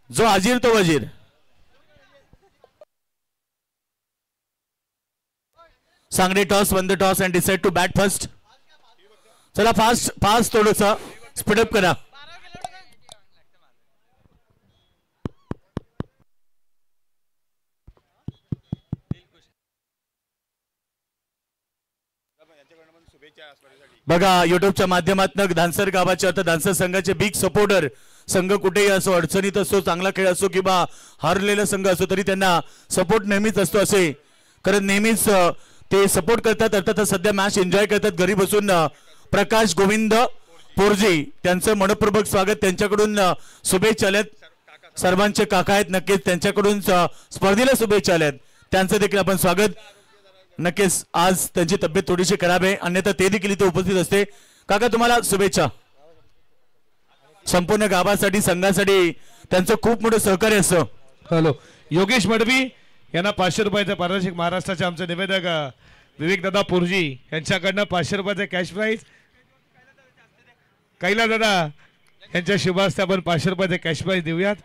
जो हाजीर तो वजीर. सांगडे toss won the toss and decide to bat first. चला फास्ट फास्ट थोडस स्पीडअप करा. बघा युट्यूबच्या माध्यमातून धानसर गावाचे आता धानसर संघाचे बिग सपोर्टर. संघ कुठेही असो, अडचणीत असो, चांगला खेळ असो किंवा हारलेला संघ असो, तरी त्यांना सपोर्ट नेहमीच असतो असे. कारण नेहमीच ते सपोर्ट करतात. अर्थात सध्या मॅच एन्जॉय करतात घरी बसून. प्रकाश गोविंद पोरजी त्यांचं मनपूर्वक स्वागत. त्यांच्याकडून शुभेच्छा आल्यात. सर्वांचे काका आहेत, नक्कीच त्यांच्याकडून स्पर्धेला शुभेच्छा आल्यात. त्यांचं देखील आपण स्वागत. नक्कीच आज त्यांची तब्येत थोडीशी खराब आहे, अन्यथा ते देखील इथे उपस्थित असते. काका तुम्हाला शुभेच्छा. संपूर्ण गावासाठी संघासाठी त्यांचं खूप मोठं सहकार्य असतं. हॅलो योगेश मडवी यांना 500 रुपयाचं पारितोषिक महाराष्ट्राचे आमचे निवेदक विवेक दादा पोरजी यांच्याकडनं 500 रुपयाचं कॅश प्राइज. कैलास दादा यांच्या शुभ हस्ते आपण 500 रुपयाचं कॅश प्राइज देऊयात.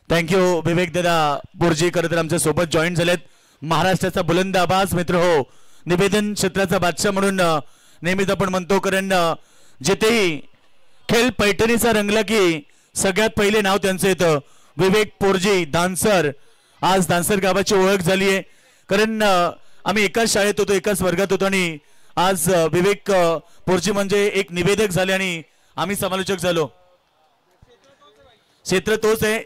थँक्यू विवेक दादा बोरजी. खरं तर आमच्या सोबत जॉईन झालेत. महाराष्ट्राचा बुलंद आवाज मित्र हो, निवेदन क्षेत्राचा बादशाह म्हणून नेहमीच आपण म्हणतो. कारण जिथेही खेळ पैठणीचा रंगला की सगळ्यात पहिले नाव त्यांचं येतं. विवेक पोरजी धानसर. आज धानसर गावाची ओळख झाली आहे. कारण आम्ही एकाच शाळेत होतो, एकाच वर्गात होतो आणि आज विवेक पोरजी म्हणजे एक निवेदक झाले आणि आम्ही समालोचक झालो. क्षेत्र तोच आहे.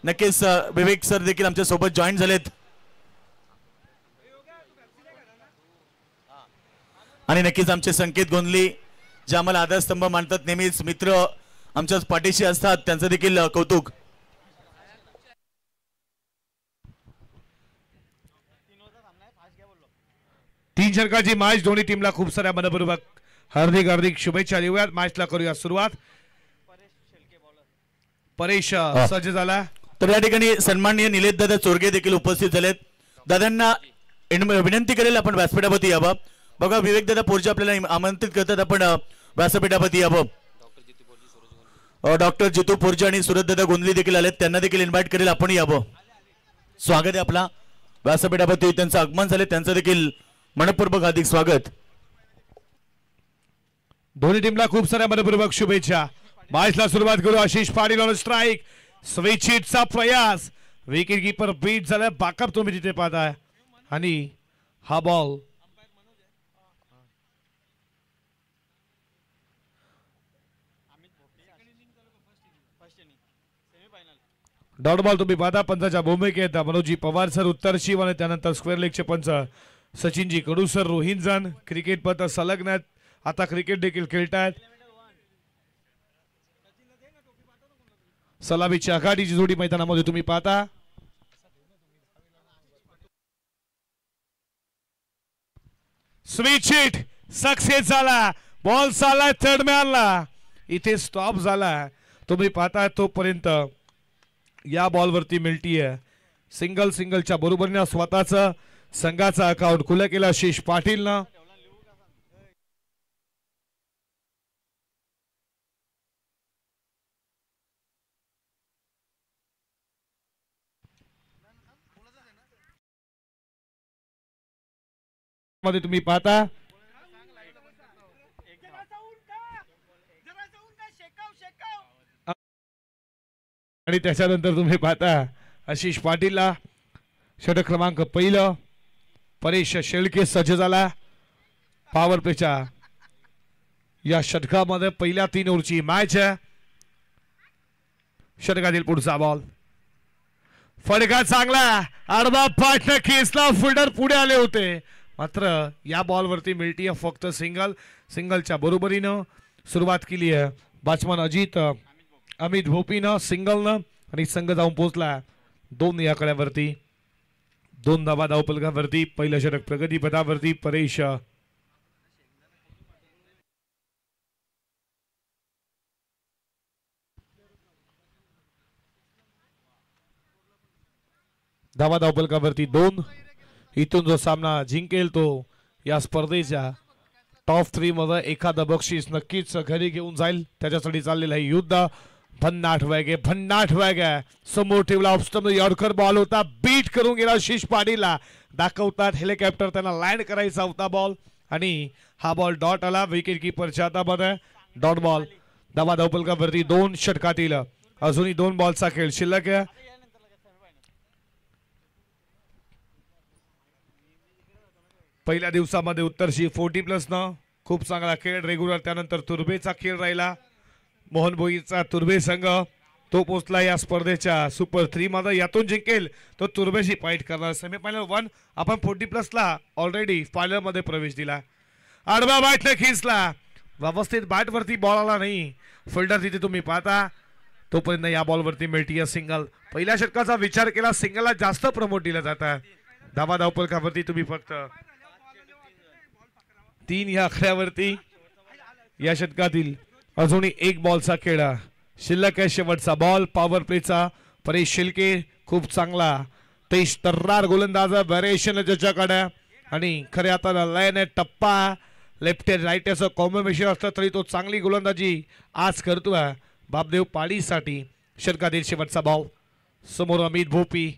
नक्कीच विवेक सर देखील आमच्या सोबत जॉईन झालेत. आणि नक्कीच आमचे संकेत गोंधली जे आम्हाला आधारस्तंभ मानतात, नेहमीच मित्र आमच्याच पाठीशी असतात, त्यांचं देखील कौतुक. तीन षटकाची मॅच दोन्ही टीमला खूप साऱ्या मनपूर्वक हार्दिक हार्दिक शुभेच्छा देऊयात. मॅचला करूया सुरुवात. परेश सज्ज झाला. तर या ठिकाणी सन्माननीय निलेश दादा चोरगे देखील उपस्थित झालेत. दादांना विनंती करेल आपण व्यासपीठावरती यावं. बघा विवेक दादा पोरजी आपल्याला आमंत्रित करतात आपण व्यासपीठावरती यावं. डॉक्टर जितू पोरजी आणि सुरत दादा गोंधली देखील आलेत, त्यांना देखील इन्व्हाइट करेल आपण यावं. स्वागत आहे आपला व्यासपीठावरती. त्यांचं आगमन झाले, त्यांचं देखील मनपूर्वक हार्दिक स्वागत. दोन्ही टीमला खूप साऱ्या मनपूर्वक शुभेच्छा. मॅचला सुरुवात करू. Ashish Patil on strike. Switch हिटचा प्रयास. विकेट कीपर बीट झाला. बाकअप तुम्ही तिथे पाहताय आणि हा बॉल डॉट बॉल तुम्ही पाहता. पंचाच्या भूमिकेत मनोजी पवार सर, उत्तर शिव आणि त्यानंतर स्क्वेअर लेगचे पंच सचिनजी कडू सर, रोहिंजन. क्रिकेट पथ संलग्न आता क्रिकेट देखील खेळतायत. सलामीची आघाडीची जोडी मैदानामध्ये तुम्ही पाहता. स्विच हिट सक्सेस झाला. बॉल चाललाय थर्ड मॅनला. इथे स्टॉप झाला. तुम्ही पाहता तोपर्यंत या बॉलवरती मिळतीये सिंगल. सिंगलच्या बरोबरीने स्वतःच संघाचा अकाउंट खुलं केलं आशिष पाटीलनं. मध्ये तुम्ही पाहता आणि त्याच्यानंतर तुम्ही पाहता आशिष पाटीलला षटक क्रमांक पहिलं. परेश शेळके सज्ज झाला. पॉवर प्लेच्या या षटकामध्ये पहिल्या 3 ओव्हरची मॅच आहे. षटकातील पुढचा बॉल. फडका चांगला. अर्धा पाठनं खेचला. फिल्डर पुढे आले होते, मात्र या बॉलवरती मिळतीये फक्त सिंगल. सिंगलच्या बरोबरीनं सुरुवात केली आहे बॅट्समन अमित भोपीनं सिंगलनं आणि संघ जाऊन पोहोचला 2 या कड्यावरती. 2 धावा धावपलकावरती. पहिलं षटक प्रगतीपथावरती. परेश धावा धावपलकावरती 2. इथून जो सामना जिंकेल तो या स्पर्धेच्या टॉप 3 मध्ये एखादं बक्षीस नक्कीच घरी घेऊन जाईल. त्याच्यासाठी चाललेलं हे युद्ध. भन्नाट वेग समोर ठेवला ऑफस्टम यॉर्कर बॉल होता, बीट करून गेला शिश पाटीलला. दाखवतात हेलिकॉप्टर, त्यांना लँड करायचा होता बॉल आणि हा बॉल डॉट आला. विकेट किपरच्या हातामध्ये डॉट बॉल. धावा धावपलकावरती 2 षटकातील अजूनही 2 बॉलचा खेळ शिल्लक आहे. पहिल्या दिवसामध्ये उत्तरशी 40+ न खूप चांगला खेळ रेग्युलर. त्यानंतर तुर्बेचा खेळ राहिला. मोहन भोईचा तुर्बे संघ तो पोचला या स्पर्धेच्या सुपर 3 मध्ये. यातून जिंकेल तो तुर्बेशी फाईट करणार. सेमीफायनल 1 आपण 40+ ला ऑलरेडी फायनल मध्ये प्रवेश दिला. आडवा बॅटने खिचला, व्यवस्थित बॅट वरती बॉल आला नाही. फिल्डर तिथे तुम्ही पाहता. तोपर्यंत या बॉल वरती मिळते सिंगल. पहिल्या षटकाचा विचार केला सिंगलला जास्त प्रमोट दिलं जातं. धावा धावपलकावरती तुम्ही फक्त 3 या आकड्यावरती या षटकातील अजूनही 1 बॉलचा खेळ शिल्लक आहे. शेवटचा बॉल पॉवर प्लेचा. परेश शिल्के खूप चांगला तेज तर्रार गोलंदाज व्हेरिएशन ज्याच्याकडे आणि खऱ्या आता लयने टप्पा लेफ्ट हँड राईट असं कॉम्बिनेशन असतं तरी तो चांगली गोलंदाजी आज करतोय बापदेव पाडीसाठी. षटकातील शेवटचा बॉल. समोर अमित भोपी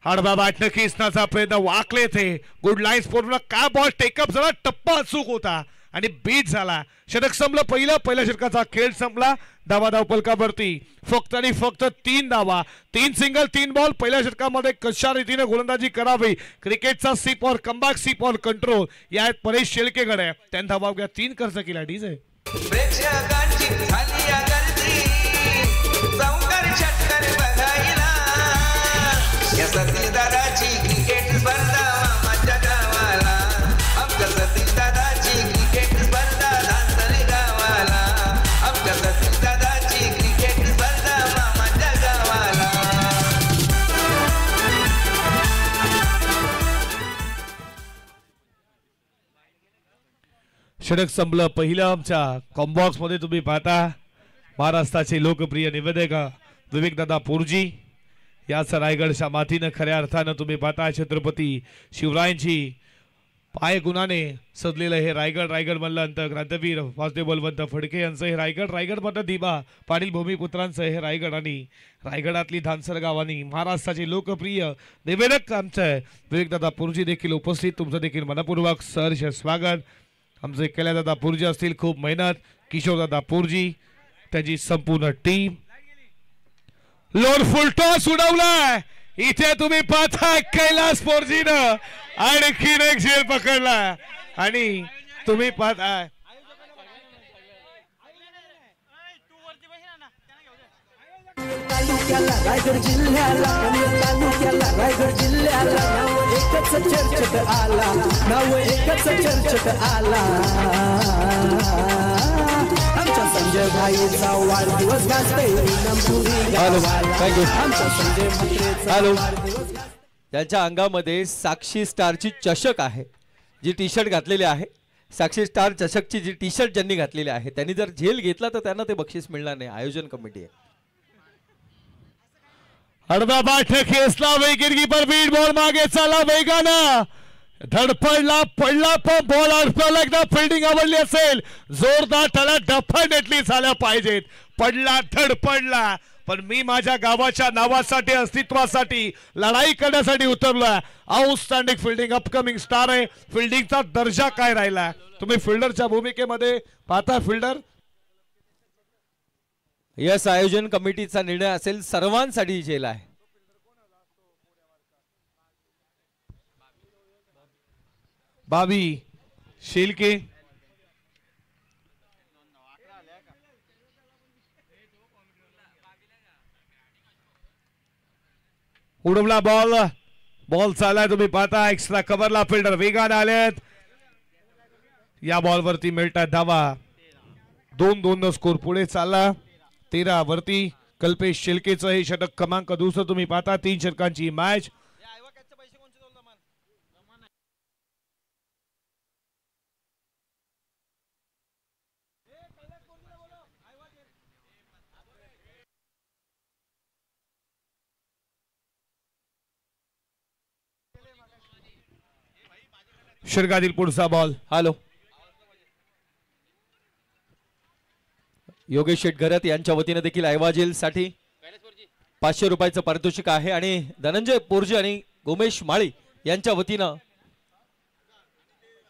हाडबा बॅटनं खेचण्याचा प्रयत्न, वाकले थे गुड लाईन्स पूर्ण काय बॉल टेकअप झाला, टप्पा चूक होता आणि बीट झाला. षटक संपलं पहिल्या षटकाचा खेळ संपला. धावा धावपलकावरती फक्त आणि फक्त 3 धावा, 3 सिंगल 3 बॉल. पहिल्या षटकामध्ये कशा रीतीने गोलंदाजी करावी, क्रिकेटचा सीप और कमबॅक सीप और कंट्रोल या परेश शेळकेकडे. त्यांनी धावा 3 खर्च केला. डीजे सतीदादाची क्रिकेट स्पर्धा माझ्या गावाला, आमच्या सतीदादाची क्रिकेट स्पर्धा धानसरे गावाला, आमच्या सतीदादाची क्रिकेट स्पर्धा माझ्या गावाला. षटक संपलं पहिलं. आमच्या कॉम्बॉक्स मध्ये तुम्ही पाहता महाराष्ट्राचे लोकप्रिय निवेदक विवेकदादा पोरजी याच रायगडच्या मातीनं खऱ्या अर्थानं तुम्ही पाहता छत्रपती शिवरायांची पाय गुणाने सजलेलं हे रायगड मधलं क्रांतवीर वासुदेव बलवंत फडके यांचं हे रायगड मधलं दिवा पाटील भूमिपुत्रांचं हे रायगड आणि रायगडातली धानसर गावानी महाराष्ट्राचे लोकप्रिय निवेदक आमचे विवेकदादा पुरजी देखील उपस्थित. तुमचं देखील मनपूर्वक सहर्ष स्वागत. आमचे कैलासदादा पुरजी असतील, खूप मेहनत. किशोरदादा पुरजी त्याची संपूर्ण टीम. लोन फुल टॉस उडवलाय. इथे तुम्ही पाहता कैलास पोरजीनं आणखीन एक झेल पकडला आणि तुम्ही पाहताय रायगड जिल्ह्याला रायगड जिल्ह्याला नाव एकच चर्चेत आला, नाव एकच चर्चेत आला. आमच्या संजय भाईचा वाढदिवस गाजतोय आमच्या संजय भाईचा. त्यांच्या अंगामध्ये साक्षी स्टारची चषक आहे, जी टी शर्ट घातलेली आहे. साक्षी स्टार चषकची जी टी शर्ट ज्यांनी घातलेली आहे त्यांनी जर झेल घेतला तर त्यांना ते बक्षीस मिळणार नाही. आयोजन कमिटी आहे. अर्धा बाट खेचला विकेट कीपर बीट बॉल मागे चला वेगानं धडपडला पडला पण बॉल अडकला. एकदा फिल्डिंग आवडली असेल जोरदार त्याला डेफिनेटली झाल्या पाहिजेत. पडला धडपडला पण मी माझ्या गावाच्या नावासाठी अस्तित्वासाठी लढाई करण्यासाठी उतरलोय. आउटस्टँडिंग फिल्डिंग अपकमिंग स्टार आहे. फिल्डिंगचा दर्जा काय राहिला तुम्ही फिल्डरच्या भूमिकेमध्ये पाहता. फिल्डर यस आयोजन कमिटीचा निर्णय असेल सर्वांसाठी झेल आहे. बाबी शेलके उडवला बॉल चाललाय तुम्ही पाहता. एक्स्ट्रा कव्हरला फिल्डर वेगाने आलेत. या बॉल वरती मिळतात धावा. 2-2 स्कोर पुढे चालला. 13 वरती कल्पेश शेलकेचं हे षटक क्रमांक 2 तुम्ही पाहता. 3 षटकांची मॅच. शिरगातील पुढचा बॉल. हॅलो, योगेश शेठ घरत यांच्या वतीने देखील ऐवाजेल साठी 500 रुपयाचं पारितोषिक आहे आणि धनंजय पोरजे आणि गोमेश माळी यांच्या वतीनं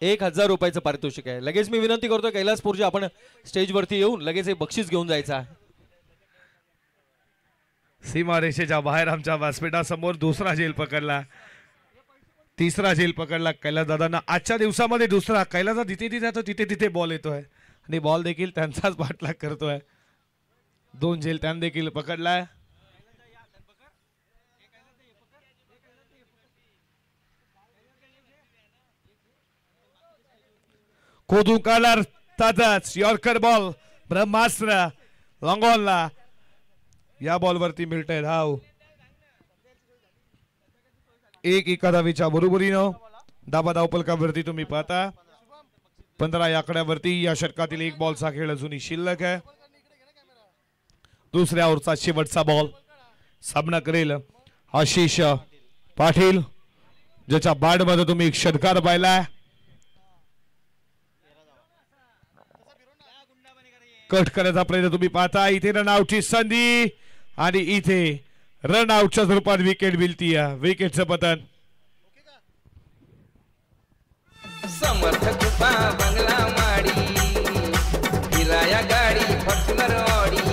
1000 रुपयाचं पारितोषिक आहे. लगेच मी विनंती करतो कैलास पोरजे आपण स्टेजवरती येऊन लगेच एक बक्षीस घेऊन जायचं आहे. सीमा रेषेच्या बाहेर आमच्या व्यासपीठासमोर दुसरा झेल पकडला, तिसरा झेल पकडला कैलास दादांना. आजच्या दिवसामध्ये दुसरा कैलास जिथे तिथे जातो तिथे तिथे बॉल येतोय आणि बॉल देखील त्यांचाच पाठलाग करतोय. 2 झेल त्यानं देखील पकडलाय. कोदू कलर ताजाच यॉर्कर बॉल ब्रह्मास्त्र लॉंगॉनला. या बॉलवरती मिळतंय धाव. 1 धावेच्या बरोबरीनं दाबा धावपलकावरती तुम्ही पाहता 15 या आकड्यावरती या षटकातील 1 बॉलचा खेळ अजूनही शिल्लक आहे. दुसऱ्या ओव्हरचा शेवटचा बॉल सामना करेल आशिष पाटील, ज्याच्या बॅट मध्ये तुम्ही एक षटकार पाहिलाय. कट करायचा प्रयत्न तुम्ही पाहता. इथे रनआउटची संधी आणि इथे रनआउटच्या स्वरूपात विकेट मिळती. विकेटचं पतन. समर्थ कृपा बंगला माडी फिराया गाडी फॉर्च्युनर ऑडी.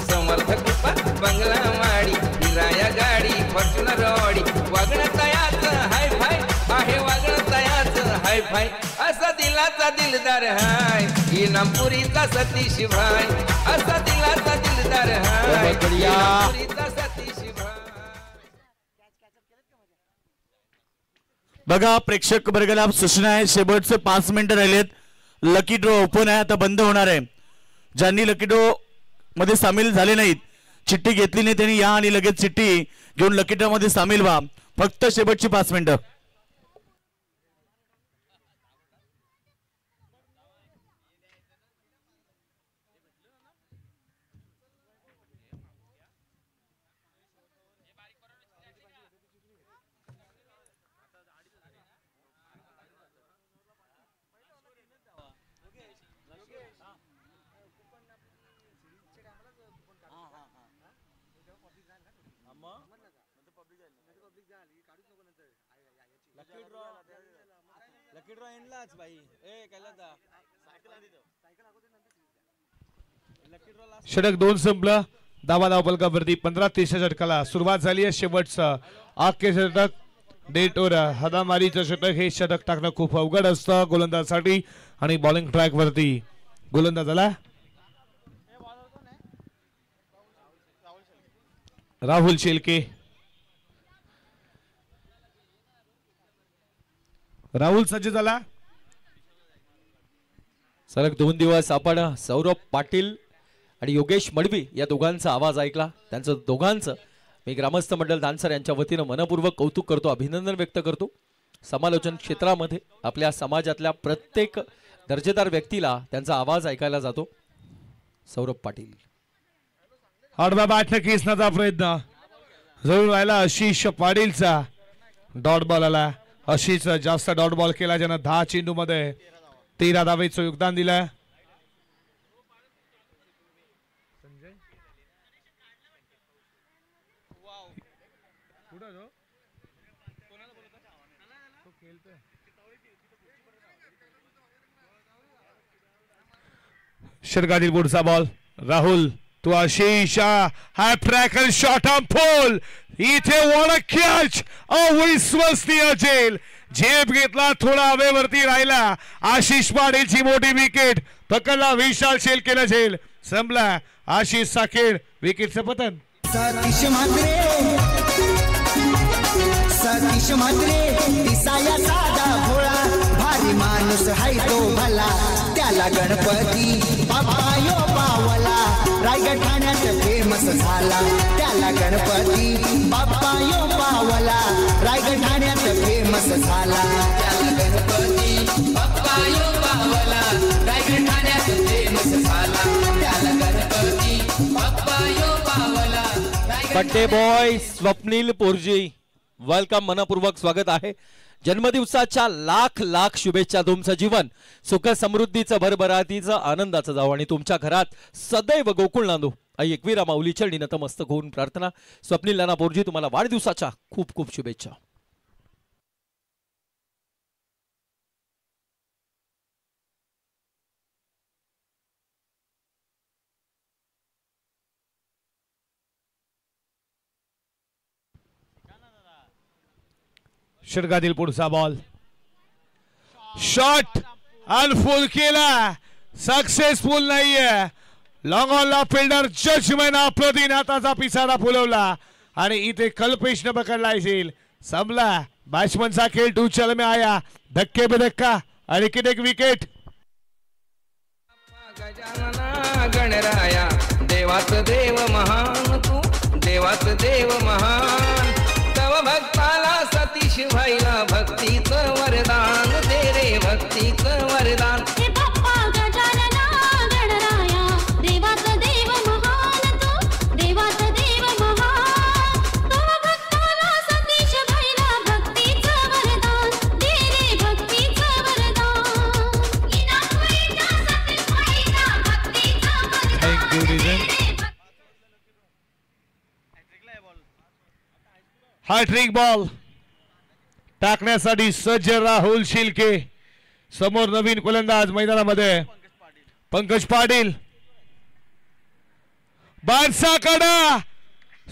समर्थ कृपा बंगला माडी फिराया गाडी फॉर्च्युनर ऑडी. वागणं तयाच हाय फाय आहे, वागणं तयाच हाय फाय. असा दिलाचा दिलदार हाय इनामपुरीचा सतीश भाई. असा दिलाचा दिलदार हाय इनामपुरीचा सतीश भाई. बघा प्रेक्षक वर्गाला सूचना आहे, शेवटचे 5 मिनिटं राहिलेत. लकी ड्रॉ ओपन आहे, आता बंद होणार आहे. ज्यांनी लकी ड्रॉ मध्ये सामील झाले नाहीत, चिठ्ठी घेतली नाही, त्यांनी या आणि लगेच चिठ्ठी घेऊन लकी ड्रॉ मध्ये सामील व्हा. फक्त शेवटची 5 मिनिटं. षटक 2 संपलं. दाबा धावपलकावरती 15-30 षटकाला सुरुवात झाली आहे. शेवटचं आखे षटक डेटोर हदामारीचं षटक. हे षटक टाकणं खूप अवघड असतं गोलंदाजासाठी आणि बॉलिंग ट्रॅक वरती गोलंदाजाला राहुल शेलके. राहुल सज्ज झाला. सलग 2 दिवस आपण सौरभ पाटील आणि योगेश मडवी या दोघांचा आवाज ऐकला. त्यांचं दोघांचं मी ग्रामस्थ मंडळ दानसर यांच्या वतीनं मनपूर्वक कौतुक करतो, अभिनंदन व्यक्त करतो. समालोचन क्षेत्रामध्ये आपल्या समाजातल्या प्रत्येक दर्जेदार व्यक्तीला त्यांचा आवाज ऐकायला जातो. सौरभ पाटील आडवा बॅट खेचण्याचा प्रयत्न जरूर राहिला आशिष पाटीलचा. डॉट बॉल आला. आशिष जास्त डॉट बॉल केला, ज्यानं 10 चेंडू मध्ये 13 धावेचं योगदान दिलं. षटकातील पुढचा ball Rahul to Ashisha, high tracker shot on pole. इथे what a catch, अविश्वसनीय झेल. झेप घेतला, थोडा हवेवरती राहिला. आशिष पाटीलची मोठी विकेट पकडला. विशाल शेल केला झेल. संपला आशिष साखेड. विकेटचं पतन. सतीश म्हात्रे दिसाया साधा भोळा, भारी माणूस हाय तो भला. त्याला गणपती बाप्पा यो पावला, रायगड ठाण्यात फेमस झाला. त्याला गणपती बाप्पा यो पावला, रायगड ठाण्यात फेमस झाला. त्याला गणपती बाप्पा यो पावला, रायगड ठाण्यात फेमस झाला. त्याला गणपती बाप्पा यो पावला. बड्डे बॉय स्वप्नील पोरजी, वेलकम, मनपूर्वक स्वागत आहे. जन्मदिवसाच्या लाख लाख शुभेच्छा. तुमचं जीवन सुख समृद्धीचं भरभराटीचं आनंदाचं जावं आणि तुमच्या घरात सदैव गोकुळ नांदो. आई एकवीरा माऊली चरणी नतमस्तक होऊन प्रार्थना. स्वप्नील नाना बोरजी तुम्हाला वाढदिवसाच्या खूप खूप शुभेच्छा. षटकातील पुढचा बॉल शॉट अनफुल केला, सक्सेसफुल नाहीये. लॉंग ऑनला फिल्डर जजमेंट अप्रतिम हाताचा पिसारा फुलवला आणि इथे कल्पेशने पकडला असेल. संपला बॅट्समनचा खेळ. टू चल में आया, धक्के पे धक्का आणि किती विकेट. गजानना गणराया देवात देव महान, तू देवात देव महान. तव भक्ताला सतीश व्हायला भक्तीचं वरदान दे रे, भक्तीचं वरदान. हे बाप्पा गजानना गणराया देवात देव महान, तू देवात देव महान. तव भक्ताला सतीश व्हायला भक्तीचं वरदान दे रे, भक्तीचं वरदान. इनामपुरीचा सतीश व्हायला भक्तीचं वरदान. Thank you, Reason. हा ट्रिक बॉल टाकण्यासाठी सज्ज राहुल शिलके. समोर नवीन फलंदाज मैदानामध्ये पंकज पाटील. बादशाहकडे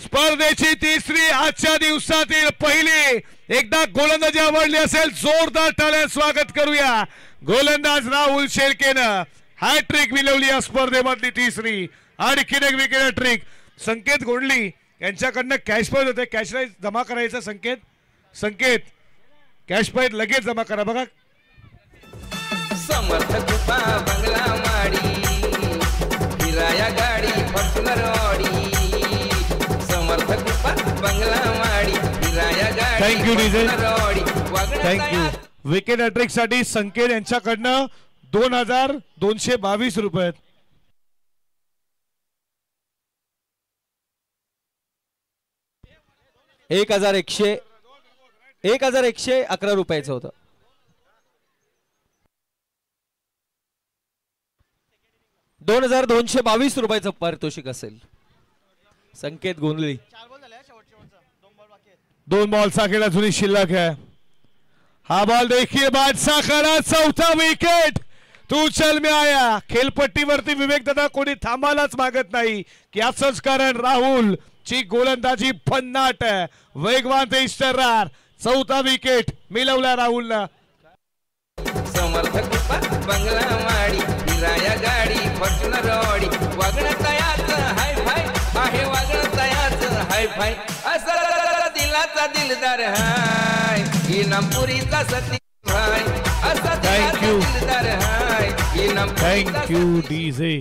स्पर्धेची तिसरी आजच्या दिवसातील पहिली. एकदा गोलंदाजी आवडली असेल जोरदार टाळ्या स्वागत करूया. गोलंदाज राहुल शेळकेनं हॅट्रिक मिळवली या स्पर्धेमधली तिसरी. आणि किती विकेट ट्रिक. संकेत गोंडली यांच्याकडनं कॅश प्राइज होते. कॅश प्राइज जमा करायचं. संकेत कॅश प्राइज लगेच जमा करा. बघा समर्थ कृपा बंगला माडी, फिराया गाडी फॉर्च्युनर ऑडी. समर्थ कृपा बंगला माडी, फिराया गाडी Thank you, DJ. Fortuner Audi. Thank you. Wicket hat trick साठी संकेत यांच्याकडनं 2222 रुपये. 1111 रुपयाचं होतं. ₹2222 पारितोषिक असेल. संकेत गोंधळी. 2 बॉलचा खेळ अजूनही शिल्लक आहे. हा बॉल देखील बादशाहकडे. चौथा विकेट. तू चल में आया. खेळपट्टीवरती विवेक दादा कोणी थांबायलाच मागत नाही की असंच कारण राहुल ची गोलंदाजी भन्नाट वेगवान ते इस्टरार. चौथा विकेट मिळवला राहुलला. समर्थ कृपा बंगला माडी, फिराया गाडी फॉर्च्युनर ऑडी. वागणं तयाचं हाय फाय आहे, वागणं तयाचं हाय फाय. असं दिलाचा दिलदार हाय, इनामपुरीचा सती भाय. असं Thank you. दिलदार हाय, इनामपुरीचा थँक्यू डीजे.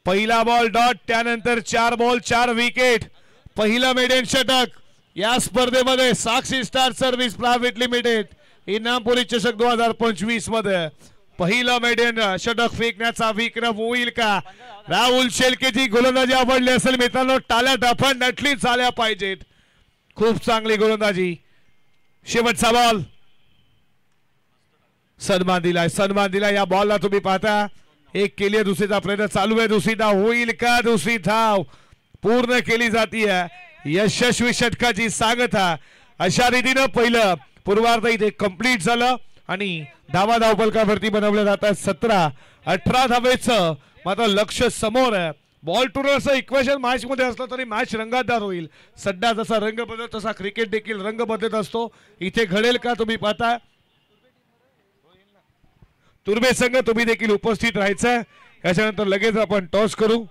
पहिला बॉल डॉट. त्यानंतर 4 बॉल 4 विकेट. पहिला मेडन षटक या स्पर्धेमध्ये साक्षी स्टार सर्व्हिस प्रायव्हेट लिमिटेड इनामपुरी चषक 2025 मध्ये पहिला मेडन षटक फेकण्याचा विक्रम होईल का. राहुल शेळकेची गोलंदाजी आवडली असेल मित्रांनो. टाळ्या डफन नटली झाल्या पाहिजेत. खूप चांगली गोलंदाजी. शेवटचा बॉल. सन्मान दिला या बॉलला. तुम्ही पाहता एक केली, दुसरीचा प्रयत्न चालू आहे. दुसरी धाव होईल का. दुसरी धाव पूर्ण केली जातीये. यशस्वी षटकाची सांगता. अशा रीतीनं पहिलं पूर्वार्ध इथे कंप्लीट झालं आणि धावा धावफलकावरती बनवल्या जातात 17-18 धावेचं मात्र लक्ष समोर आहे. बॉल टू रनचं इक्वेशन मॅच मध्ये असलं तरी मॅच रंगतदार होईल. सध्या जसा रंग बदलत तसा क्रिकेट देखील रंग बदलत असतो. इथे घडेल का तुम्ही पाहता. तुर्बे संघ तुम्ही देखील उपस्थित राहायचं. याच्यानंतर लगेच आपण टॉस करू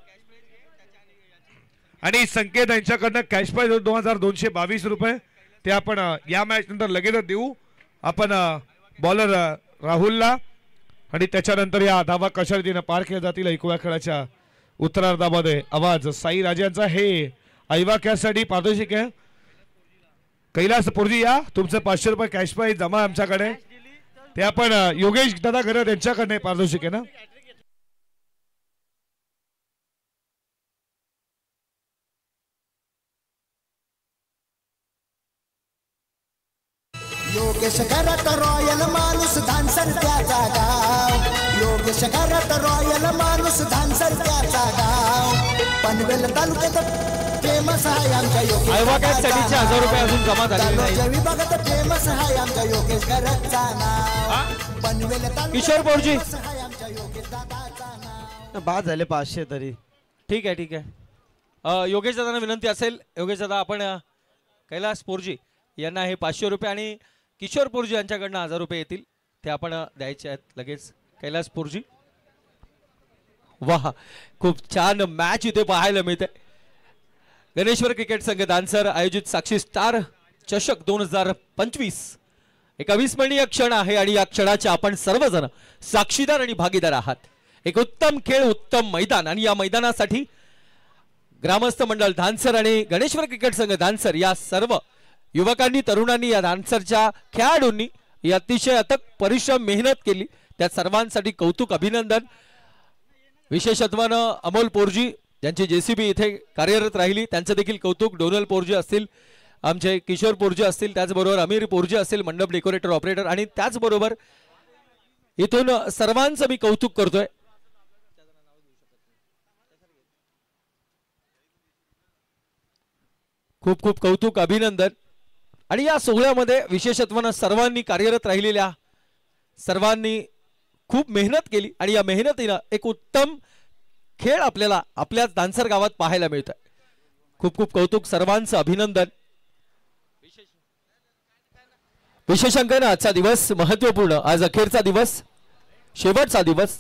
आणि संकेत यांच्याकडनं कॅश प्राइज 2222 रुपये ते आपण या मॅच नंतर लगेच देऊ आपण बॉलर राहुलला. आणि त्याच्यानंतर या धावा कशा रीतीने पार केल्या जातील ऐकूया खेळाच्या उत्तरार्धामध्ये. आवाज साई राजांचा. हे ऐवा कॅशसाठी पारितोषिक आहे. कैलास पुरजी या. तुमचं 500 रुपये कॅश प्राइज जमा आमच्याकडे. ते आपण योगेश दादा घरत यांच्याकडे पारितोषिक आहे ना. योगेश करत रॉयल माणूस धानसर त्याचा गाव योगेश करत रॉयल माणूस धानसर त्याचा गाव पनवेल तालुक्यात फेमस आहे आमच्या योगेश आयवा कॅपसाठीचे 1000 रुपये अजून जमा झालेले नाही. विभागात फेमस आहे आमच्या योगेश करतचा नाव पनवेल तालुक्यात किशोर बोरजी आहे आमच्या योगेश दादाचा नाव. बाद झाले 500 तरी. ठीक आहे. योगेश दादांना विनंती असेल, योगेश दादा आपण कैलास पोरजी यांना हे 500 रुपये आणि किशोर पोरजी यांच्याकडनं 1000 रुपये येतील ते आपण द्यायचे आहेत लगेच. कैलास पोरजी, वाह खूप छान मॅच इथे पाहायला मिळते. गणेश्वर क्रिकेट संघ दानसर आयोजित साक्षी स्टार चषक 2025 एक अविस्मरणीय क्षण आहे आणि या क्षणाचे आपण सर्वजण साक्षीदार आणि भागीदार आहात. एक उत्तम खेळ, उत्तम मैदान आणि या मैदानासाठी ग्रामस्थ मंडळ धानसर आणि गणेश्वर क्रिकेट संघ धानसर या सर्व युवकांनी, तरुणांनी, या धानसरच्या खेळाडूंनी अतिशय अथक परिश्रम, मेहनत केली. त्या सर्वांसाठी कौतुक, अभिनंदन. विशेषत्वानं अमोल पोरजी ज्यांची JCB इथे कार्यरत राहिली त्यांचं देखील कौतुक. डोनल पोरजी असतील, आमचे किशोर पोरजी असतील, त्याचबरोबर अमीर पोरजी असतील, मंडप डेकोरेटर, ऑपरेटर आणि त्याचबरोबर इथून सर्वांचं मी कौतुक करतोय. खूप खूप कौतुक, अभिनंदन. आणि या सोहळ्यामध्ये विशेषत्वानं सर्वांनी कार्यरत राहिलेल्या सर्वांनी खूप मेहनत केली आणि या मेहनतीनं एक उत्तम खेळ आपल्याला आपल्याच धानसर गावात पाहायला मिळतोय. खूप खूप कौतुक, सर्वांचं अभिनंदन. विशेषांकानं आजचा दिवस महत्वपूर्ण, आज अखेरचा दिवस, शेवटचा दिवस.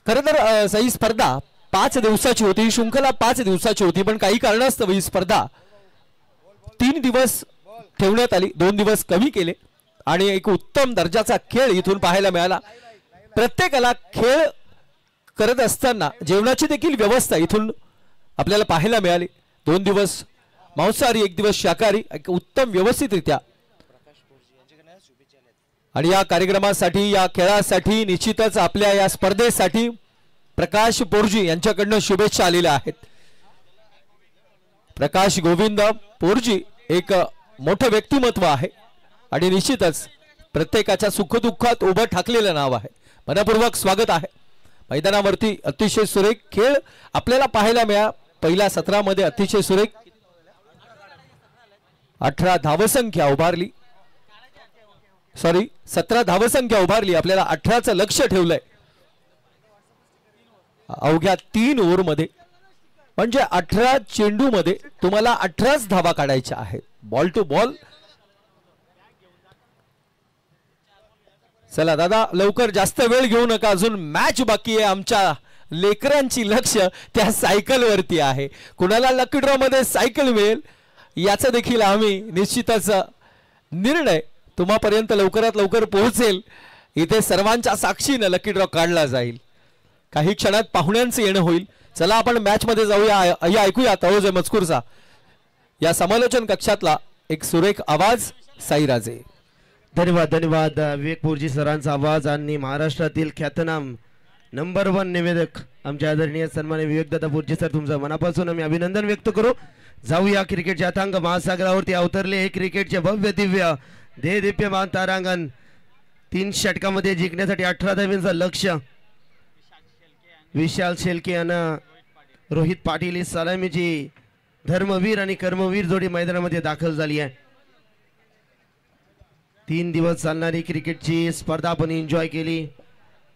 खरं तर ही स्पर्धा 5 दिवसाची होती, शृंखला 5 दिवसाची होती, पण काही कारणास्तव ही स्पर्धा 3 दिवस ठेवण्यात आली, 2 दिवस कमी केले आणि एक उत्तम दर्जाचा खेळ इथून पाहायला मिळाला. प्रत्येकाला खेळ करत असताना जेवणाची देखील व्यवस्था इथून आपल्याला पाहायला मिळाली. 2 दिवस मांसाहारी, 1 दिवस शाकाहारी, एक उत्तम व्यवस्थितरित्या. आणि या कार्यक्रमासाठी, या खेळासाठी, निश्चितच आपल्या या स्पर्धेसाठी प्रकाश पोरजी यांच्याकडनं शुभेच्छा आलेल्या आहेत. प्रकाश गोविंद पोरजी एक मोठं व्यक्तिमत्व आहे आणि निश्चितच प्रत्येकाच्या सुखदुःखात उभं ठाकलेलं नाव आहे. मनपूर्वक स्वागत आहे. मैदानावरती अतिशय सुरेख खेळ आपल्याला पाहायला मिळाला. पहिल्या सत्रामध्ये अतिशय सुरेख 18 धावसंख्या उभारली, 17 धावसंख्या उभारली. आपल्याला 18चं लक्ष ठेवलंय अवघ्या 3 ओव्हरमध्ये, म्हणजे 18 चेंडूमध्ये तुम्हाला 18च धावा काढायच्या आहेत, बॉल टू बॉल. चला दादा, लवकर जास्त वेळ घेऊ नका, अजून मॅच बाकी आहे. आमच्या लेकरांची लक्ष त्या सायकल वरती आहे. कुणाला लकी ड्रॉ मध्ये सायकल मिळेल याचा देखील आम्ही निश्चितच निर्णय तुम्हापर्यंत लवकरात लवकर पोहोचेल. इथे सर्वांच्या साक्षीने लकी ड्रॉ काढला जाईल. काही क्षणात पाहुण्यांचं येणं होईल. चला आपण मॅच मध्ये जाऊया. ऐकूया तळोजे मजकूरचा या समालोचन कक्षातला एक सुरेख आवाज. साईराजे. धन्यवाद धन्यवाद विवेक पोरजी सरांचा आवाज आणि महाराष्ट्रातील ख्यातनाम नंबर 1 निवेदक आमचे आदरणीय सन्माननीय विवेकदादा पोरजी सर, तुमचं मनापासून आम्ही अभिनंदन व्यक्त करू. जाऊया क्रिकेटच्या अथांग महासागरावरती अवतरले हे क्रिकेटचे भव्य दिव्य देदीप्यमान तारांगण. 3 षटकामध्ये जिंकण्यासाठी 18 धावांचं लक्ष्य. विशाल शेलके आणि रोहित पाटील ही सलामीची धर्मवीर आणि कर्मवीर जोडी मैदानामध्ये दाखल झाली आहे. 3 दिवस चालणारी क्रिकेटची स्पर्धा आपण एन्जॉय केली.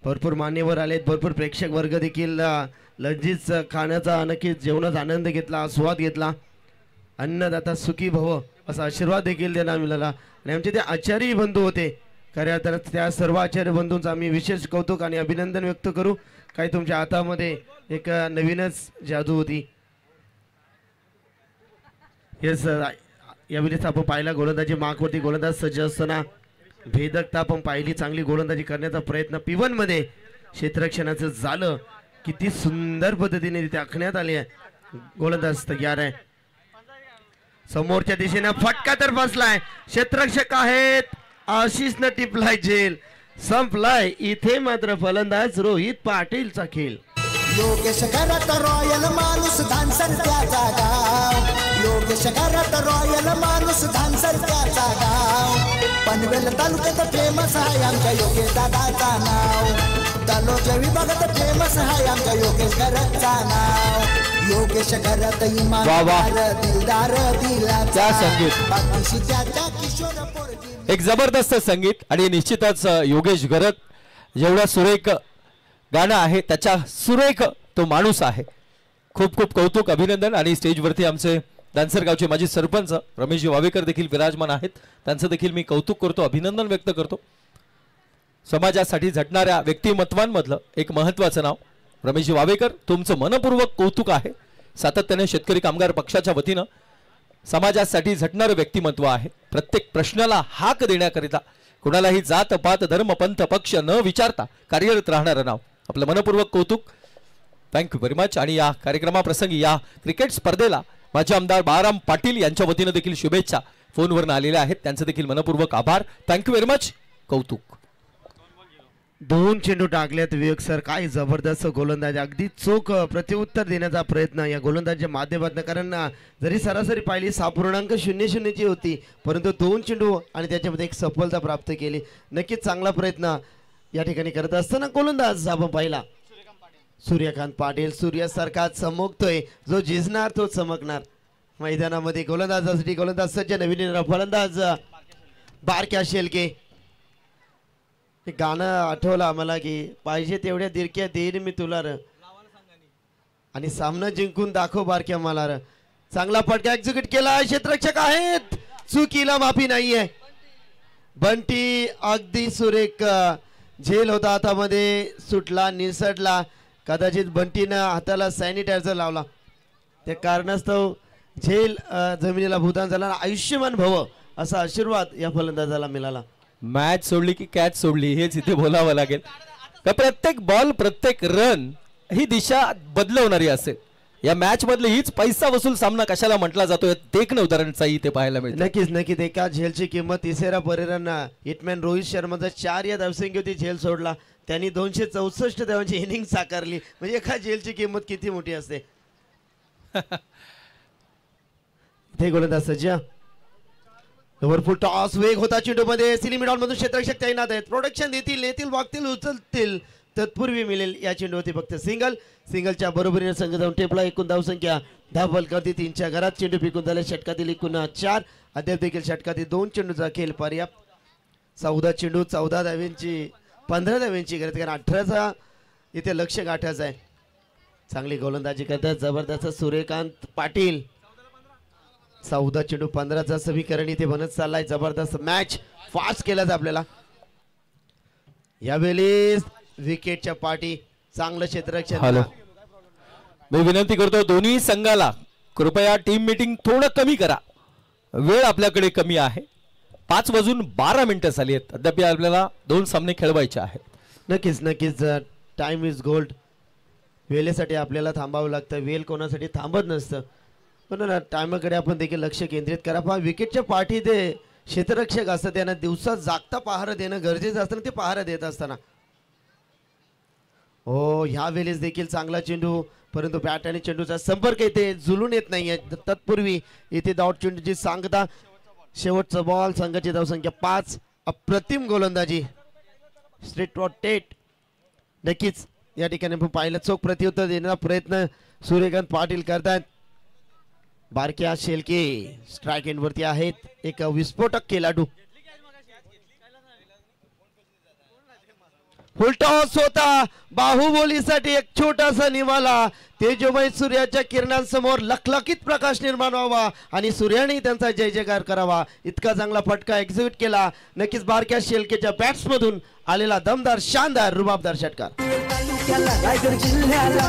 भरपूर मान्यवर आलेत, भरपूर प्रेक्षक वर्ग देखील लज्जीत खाण्याचा, नक्कीच जेवणाचा आनंद घेतला, आस्वाद घेतला. अन्नदाता सुखी भव असा आशीर्वाद देखील त्यांना मिळाला. आणि आमचे ते आचार्य बंधू होते, खऱ्या अर्थानं त्या सर्व आचार्य बंधूंचं आम्ही विशेष कौतुक आणि अभिनंदन व्यक्त करू. काही तुमच्या हातामध्ये एक नवीनच जादू होती. येस, यावेळेस आपण पाहिला गोलंदाजी मार्कवरती गोलंदाज सज्ज असताना भेदकता आपण पाहिली. चांगली गोलंदाजी करण्याचा प्रयत्न P1 मध्ये क्षेत्ररक्षणाचं झालं. किती सुंदर पद्धतीने तिथे आखण्यात आली आहे. गोलंदाज तयार आहे. समोरच्या दिशेने फटका तर बसलाय. क्षेत्ररक्षक आहेत, आशिषनं टिपलाय झेल, संपलाय. इथे मात्र फलंदाज रोहित पाटीलचा खेळ. योगेश करत रॉयल माणूस धानसर त्याचा गाव योगेश करत रॉयल माणूस धानसर त्याचा गाव गाव पनवेल तालुक्यात फेमस आहे आमच्या योगेश दादाचा नाव तालुक्या विभागात फेमस आहे आमच्या योगेश घरचा नाव योगेश घरात इमानदार दिलदार दिलाचा बाकीशी त्याच्या किशोर पोरगी एक जबरदस्त संगीत आणि निश्चितच योगेश घरत जेवढा सुरेख गाणं आहे त्याच्या सुरेख तो माणूस आहे. खूप खूप कौतुक अभिनंदन. आणि स्टेजवरती आमचे दानसरगावचे माजी सरपंच रमेशजी वावेकर देखील विराजमान आहेत. त्यांचं देखील मी कौतुक करतो, अभिनंदन व्यक्त करतो. समाजासाठी झटणाऱ्या व्यक्तिमत्वांमधलं एक महत्त्वाचं नाव रमेशजी वावेकर, तुमचं मनपूर्वक कौतुक आहे. सातत्याने शेतकरी कामगार पक्षाच्या वतीनं समाजासाठी झटणारं व्यक्तिमत्व आहे. प्रत्येक प्रश्नाला हाक देण्याकरिता कुणालाही जात पात धर्म पंथ पक्ष न विचारता कार्यरत राहणारं नाव. आपलं मनपूर्वक कौतुक. Thank you very much. आणि या कार्यक्रमाप्रसंगी या क्रिकेट स्पर्धेला माझे आमदार बाळाराम पाटील यांच्या वतीनं देखील शुभेच्छा फोनवरून आलेल्या आहेत. त्यांचे देखील मनपूर्वक आभार. Thank you very much. कौतुक. 2 चेंडू टाकल्यात विवेक सर. काय जबरदस्त गोलंदाज, अगदी चोख प्रत्युत्तर देण्याचा प्रयत्न या गोलंदाजीच्या माध्यमातून. कारण जरी सरासरी पाहिली 6.00 ची होती, परंतु 2 चेंडू आणि त्याच्यामध्ये एक सफलता प्राप्त केली. नक्कीच चांगला प्रयत्न या ठिकाणी करत असताना गोलंदाज आपण पाहिला सूर्यकांत पाटील. सूर्यासारखा चमकतोय, जो झिजणार तो चमकणार मैदानामध्ये. गोलंदाजासाठी गोलंदाज सज्ज, नवीन फलंदाज बारक्या शेलके. गाणं आठवलं आम्हाला की पाहिजे तेवढ्या दिरक्या देईन मी तुला र, आणि सामना जिंकून दाखव बारक्या मला र. चांगला फटका एक्झिक्यूट केला. क्षेत्ररक्षक आहेत, चुकीला माफी नाहीये. बंटी अगदी सुरेख झेल होता हातामध्ये, सुटला निसटला. कदाचित बंटीनं हाताला सॅनिटायझर लावला, त्या कारणास्तव झेल जमिनीला भूतान झाला. आयुष्यमान भव असा आशीर्वाद या फलंदाजाला मिळाला. मॅच सोडली की कॅच सोडली हेच इथे बोलावं लागेल. का प्रत्येक बॉल प्रत्येक रन ही दिशा बदलवणारी असेल. या मॅच मधले हीच पैसा वसूल सामना कशाला म्हटला जातो देखणं उदाहरण इथे पाहायला मिळतं. नक्कीच नक्कीच. एका झेलची किंमत तिसऱ्या परिरन हिटमॅन रोहित शर्माचा 4 या धावसंख्येत होती. झेल सोडला, त्यांनी 264 धावांची इनिंग साकारली. म्हणजे एका झेलची किंमत किती मोठी असते. ते गोलंदाज सज्जा. ओव्हरफुल टॉस, वेग होता चेंडूमध्ये. सिलिमी डॉन मधून क्षेत्ररक्षक तैनात आहेत. प्रोटेक्शन देतील, नेतील, वागतील, उचलतील. तत्पूर्वी मिळेल या चेंडूवरती फक्त सिंगल. सिंगलच्या बरोबरीने संघ जाऊन टेपला. एकूण धावसंख्या 10 फलकावरती 3च्या घरात. चेंडू फेकून झाले. षटकातील एकूण 4. अद्याप देखील षटकातील 2 चेंडूचा खेळ पर्याप्त. 14 चेंडू 14 धाव्यांची 15 धाव्यांची गरज, कारण 18चा इथे लक्ष गाठायचं आहे. चांगली गोलंदाजी करतात जबरदस्त सूर्यकांत पाटील. 14 चेंडू 15चा समीकरण इथे बनत चाललाय. जबरदस्त मॅच फास्ट केलाच आपल्याला. यावेळेस विकेटच्या पाठी चांगलं क्षेत्ररक्षण. मी विनंती करतो दोन्ही संघाला कृपया टीम मीटिंग थोडं कमी करा. वेळ आपल्याकडे कमी आहे. 5:12 झाली आहेत. अद्याप आपल्याला 2 सामने खेळवायचे आहेत. नक्कीच नक्कीच. Time is gold. वेळेसाठी आपल्याला थांबावं लागतं. वेळ कोणासाठी थांबत नसतं, म्हणून टायमाकडे आपण देखील लक्ष केंद्रित करा. पहा विकेटच्या पाठी ते क्षेत्ररक्षक असतात, त्यांना दिवसात जागता पहारा देणं गरजेचं असतं. ते पहारा देत असताना हो ह्या वेळेस देखील चांगला चेंडू, परंतु बॅट आणि चेंडूचा संपर्क इथे जुळून येत नाहीये. तत्पूर्वी इथे डॉट चेंडूची सांगता. शेवटचा बॉल. संघाची धावसंख्या 5. अप्रतिम गोलंदाजी स्ट्रेट रोटेट. नक्कीच या ठिकाणी आपण पाहिलं चोख प्रत्युत्तर देण्याचा प्रयत्न सूर्यकांत पाटील करतात. बारक्या शेलके स्ट्राइक एंड वरती आहेत. एक विस्फोटक खेळाडू. फुल टॉस होता. बाहुबलीसाठी एक छोटासा निवाला. तेजोमय सूर्याच्या किरणांसमोर लखलखीत प्रकाश निर्माण व्हावा आणि सूर्याने त्यांचा जय जयकार करावा इतका चांगला फटका एक्झिक्यूट केला. नक्कीच बारक्या शेलकेच्या बॅट्स मधून आलेला दमदार शानदार रुबाबदार षटकार. रायगड जिल्ह्याला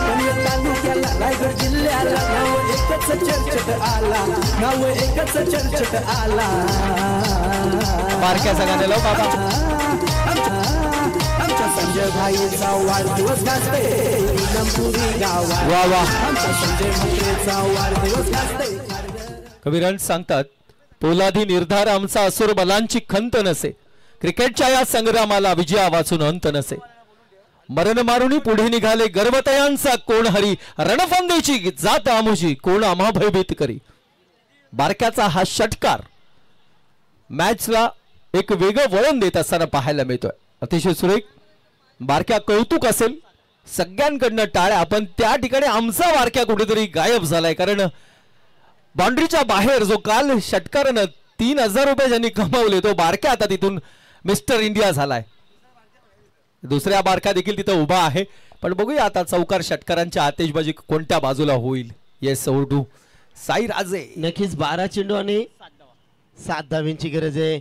रायगड जिल्ह्याला नाव एकच चर्चेत आला. नाव एकच चर्चेत आला. बारक्या सगळ्यांना लाव बाबा. आमच्या संजय भाईचा वाढदिवस गाजते इनामपुरी गावात. वा वा. आमच्या संजय भाईचा वाढदिवस गाजते. कविराज सांगतात पोलादी निर्धार आमचा असुर बलांची खंत नसे. क्रिकेटच्या या संग्रामाला विजया वाचून अंत नसे. मरण मारुनी पुढे निघाले गर्वतयांचा कोण हरी. रणफंदीची जात आमुजी कोण आम्हा भयभीत करी. बारक्याचा हा षटकार मॅचला एक वेगळं वळण देत असताना पाहायला मिळतोय. अतिशय सुरेख. बारक्या कौतुक असेल सगळ्यांकडनं टाळ्या, पण त्या ठिकाणी आमचा बारक्या कुठेतरी गायब झालाय. कारण बाउंड्रीच्या बाहेर जो काल षटकारानं 3000 रुपये ज्यांनी कमावले तो बारक्या आता तिथून मिस्टर इंडिया झालाय. दुसऱ्या बारका देखील तिथं उभा आहे. पण बघूया आता चौकार षटकारांच्या आतिषबाजी कोणत्या बाजूला होईल. येस ओडू साई राजे. नक्कीच 12 चेंडू आणि 7 धावांची गरज आहे.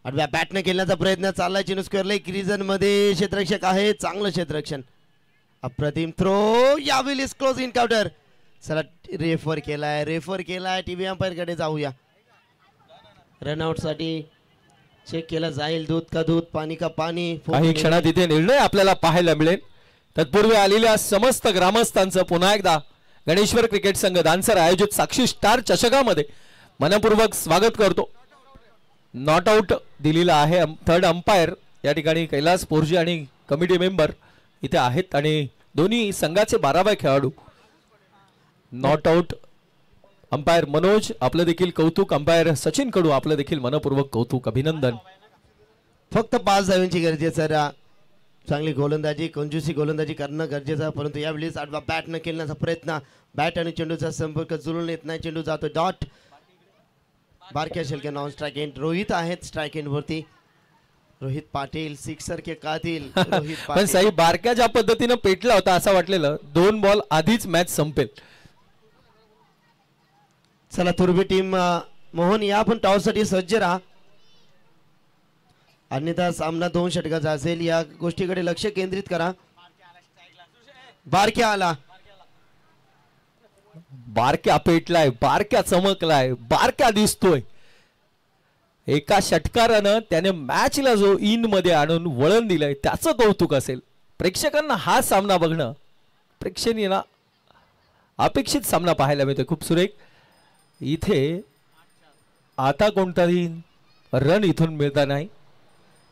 आडव्या बॅटने खेळण्याचा प्रयत्न चाललाय. चेंडू स्क्वेअर लेग रिजन मध्ये क्षेत्ररक्षक आहे. चांगलं क्षेत्ररक्षण. अप्रतिम थ्रो. यावेळी क्लोज इनकाउंटर. चला रेफर केलाय. टीव्ही अंपायर कडे जाऊया. रनआउट साठी चेक केला जाईल. दूध का दूध, पाणी का पाणी. काही क्षणात इथे निर्णय आपल्याला पाहायला मिळेल. तत्पूर्वी आलेल्या समस्त ग्रामस्थांचं पुन्हा एकदा गणेश्वर क्रिकेट संघ दानसर आयोजित साक्षी स्टार चषकामध्ये मनपूर्वक स्वागत करतो. नॉट आउट दिलेला आहे. थर्ड अंपायर या ठिकाणी कैलास पोरजी आणि कमिटी मेंबर इथे आहेत आणि दोन्ही संघाचे 12वे खेळाडू. नॉट आउट अंपायर मनोज आपलं देखील कौतुक. अंपायर सचिन कडू आपलं देखील मनपूर्वक कौतुक, अभिनंदन. फक्त 5 धावांची गरज आहे सर. चांगली गोलंदाजी, कंजूसी गोलंदाजी करणं गरजेचं आहे. परंतु यावेळेस आडवा बॅट न खेळण्याचा प्रयत्न. बॅट आणि चेंडूचा संपर्क जुळून येत नाही. चेंडू जातो डॉट. बारक्या Shelke non strike end. Rohit आहेत स्ट्राइक एंड वरती. रोहित पाटील सिक्सर के कातील. रोहित पण पाटील साई बारक्या ज्या पद्धतीनं पेटला होता असं वाटलेलं 2 बॉल आधीच मॅच संपेल. चला तुर्बी टीम मोहन या पण टॉस साठी सज्ज राहा. अन्यथा सामना 2 षटकाचा असेल. या गोष्टीकडे लक्ष केंद्रित करा. बारक्या आला. बारक्या पेटलाय, बारक्या चमकलाय, बारक्या दिसतोय. एका षटकारानं त्याने मॅचला जो इन मध्ये आणून वळण दिलंय त्याचं कौतुक असेल. प्रेक्षकांना हा सामना बघणं, प्रेक्षणीयांना अपेक्षित सामना पाहायला मिळतोय. खूप सुरेख. इथे आता कोणताही रन इथून मिळता नाही.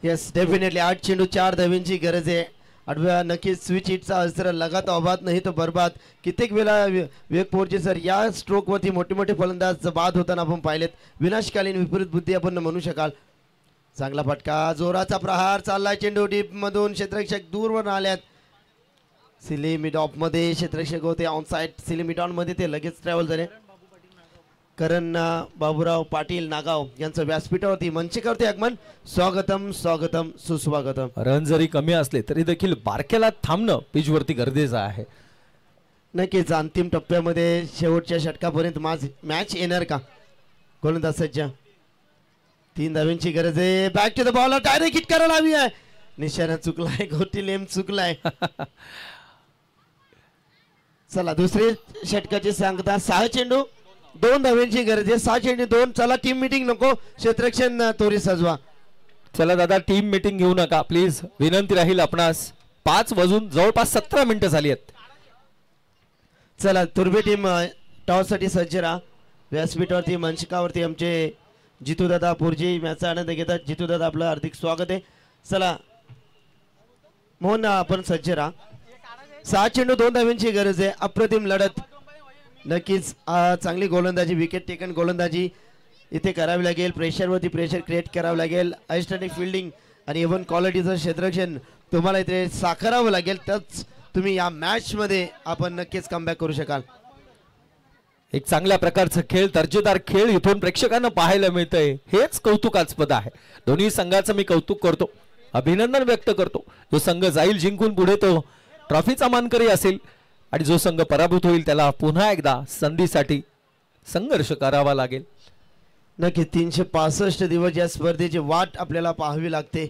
येस डेफिनेटली 8 चेंडू 4 धावांची गरज आहे. आडव्या नक्कीच स्विच हिटचा अस्त्र लगात अबाद नाही तो बरबाद. कित्येक वेळा विवेक पोरजे सर या स्ट्रोक वरती मोठे मोठे फलंदाज बाद होताना आपण पाहिलेत. विनाशकालीन विपरीत बुद्धी आपण म्हणू शकाल. चांगला फटका, जोराचा प्रहार चाललाय. चेंडू डीप मधून क्षेत्ररक्षक दूरवर आल्यात. सिली मिड ऑफ मध्ये क्षेत्ररक्षक होते on side. Silly mid on मध्ये ते लगेच ट्रॅव्हल झाले. करण बाबूराव पाटील नागाव यांचं व्यासपीठावरती मंचिकावरती आगमन. स्वागतम स्वागतम सुस्वागतम. रन जरी कमी असले तरी देखील बारक्याला थांबणं पिचवरती गरजेचं आहे. नक्कीच अंतिम टप्प्यामध्ये शेवटच्या षटकापर्यंत मॅच येणार का. गोलंदाज सज्ज. 3 धावांची गरज आहे. Back to the ball. Direct hit करायला हवी आहे. निशाणा चुकलाय. गोटी लेम चुकलाय. चला दुसरी षटकाची सांगता. 6 चेंडू 2 धावांची गरज आहे. 6 चेंडू 2. चला टीम मीटिंग नको. क्षेत्ररक्षण त्वरित सजवा. चला दादा टीम मीटिंग घेऊ नका प्लीज. विनंती राहील आपणास. 5 वाजून जवळपास 17 मिनिटं झाली आहेत. चला तुर्बे टीम टॉस साठी सज्ज राहा. व्यासपीठावरती मंचकावरती आमचे जितूदादा पोरजी मॅचचा आनंद घेतात. जितूदादा आपलं हार्दिक स्वागत आहे. चला मोहन आपण सज्ज राहा. 6 चेंडू 2 धावांची गरज आहे. अप्रतिम लढत. नक्कीच चांगली गोलंदाजी, विकेट टेकन गोलंदाजी इथे करावी लागेल. प्रेशरवरती प्रेशर क्रिएट करावं लागेल. आयस्टॅटिक फिल्डिंग आणि इव्हन क्वालिटीचं क्षेत्ररक्षण तुम्हाला इथे साकारावं लागेल. तरच तुम्ही या मॅच मध्ये आपण नक्कीच कमबॅक करू शकाल. एक चांगल्या प्रकारचा खेळ, दर्जेदार खेळ इथून प्रेक्षकांना पाहायला मिळतंय. हेच कौतुकास्पद आहे. दोन्ही संघाचं मी कौतुक करतो, अभिनंदन व्यक्त करतो. जो संघ जाईल जिंकून पुढे तो ट्रॉफीचा मानकरी असेल आणि जो संघ पराभूत होईल त्याला पुन्हा एकदा संधीसाठी संघर्ष करावा लागेल. नक्की 365 दिवस या स्पर्धेची वाट आपल्याला पाहावी लागते.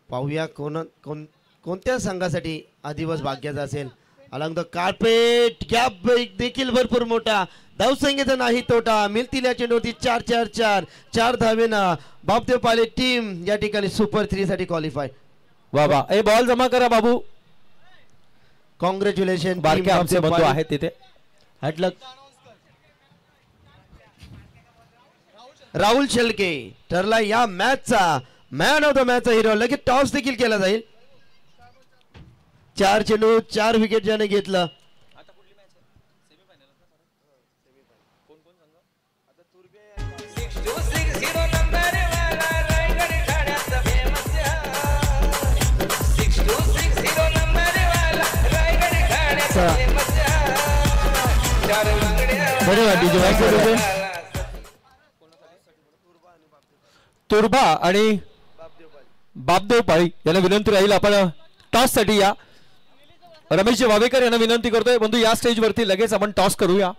पाहूया कोणत्या संघासाठी हा दिवस भाग्याचा असेल. अलॉंग द कार्पेट गॅप देखील भरपूर मोठा. धावसंख्येचा नाही तोटा. मिळतील या चेंडूवरती 4 धावेना बापदेव पाले टीम या ठिकाणी सुपर 3 साठी क्वालिफाय. बाबा ए बॉल जमा करा बाबू. कॉंग्रॅच्युलेशन. बारके आमचे बंधू आहेत तिथे. हॅटलक. राहुल शेलके ठरला या मॅचचा मॅन ऑफ द मॅचचा हिरो. लगेच टॉस देखील केला जाईल. 4 चेंडू 4 विकेट ज्याने घेतलं. तुर्भा आणि बापदेव पाळी यांना विनंती राहील आपण टॉस साठी या. रमेश वावेकर यांना विनंती करतोय बंधू या स्टेजवरती लगेच आपण टॉस करूया.